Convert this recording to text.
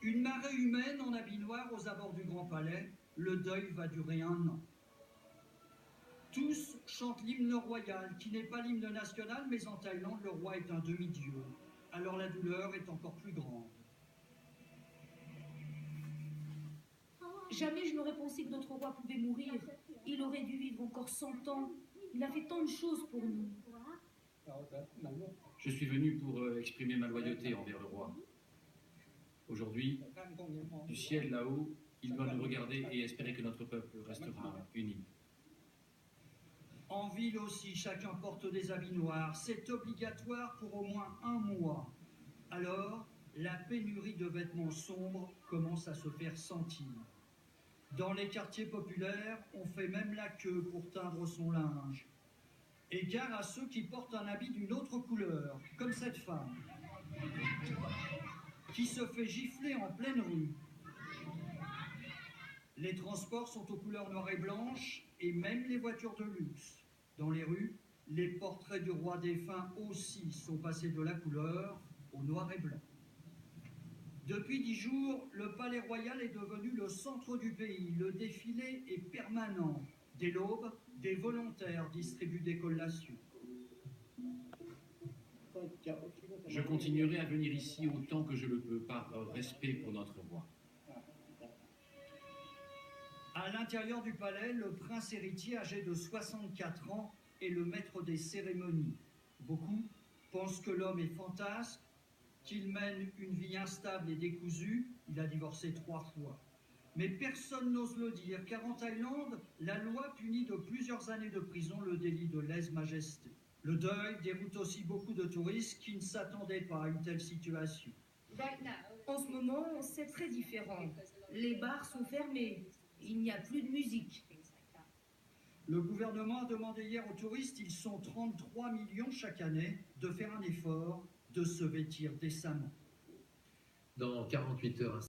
Une marée humaine en habit noir aux abords du Grand Palais, le deuil va durer 1 an. Tous chantent l'hymne royal, qui n'est pas l'hymne national, mais en Thaïlande, le roi est un demi-dieu. Alors la douleur est encore plus grande. Jamais je n'aurais pensé que notre roi pouvait mourir. Il aurait dû vivre encore 100 ans. Il a fait tant de choses pour nous. Je suis venu pour exprimer ma loyauté envers le roi. Aujourd'hui, du ciel là-haut, il doit nous regarder et espérer que notre peuple restera uni. En ville aussi, chacun porte des habits noirs. C'est obligatoire pour au moins 1 mois. Alors, la pénurie de vêtements sombres commence à se faire sentir. Dans les quartiers populaires, on fait même la queue pour teindre son linge. Et gare à ceux qui portent un habit d'une autre couleur, comme cette femme, qui se fait gifler en pleine rue. Les transports sont aux couleurs noires et blanches, et même les voitures de luxe. Dans les rues, les portraits du roi défunt aussi sont passés de la couleur au noir et blanc. Depuis 10 jours, le palais royal est devenu le centre du pays. Le défilé est permanent. Dès l'aube, des volontaires distribuent des collations. Je continuerai à venir ici autant que je le peux, par respect pour notre roi. À l'intérieur du palais, le prince héritier âgé de 64 ans est le maître des cérémonies. Beaucoup pensent que l'homme est fantasque, qu'il mène une vie instable et décousue. Il a divorcé 3 fois. Mais personne n'ose le dire, car en Thaïlande, la loi punit de plusieurs années de prison le délit de lèse-majesté. Le deuil déroute aussi beaucoup de touristes qui ne s'attendaient pas à une telle situation. En ce moment, c'est très différent. Les bars sont fermés. Il n'y a plus de musique. Le gouvernement a demandé hier aux touristes, ils sont 33 millions chaque année, de faire un effort, de se vêtir décemment. Dans 48 heures,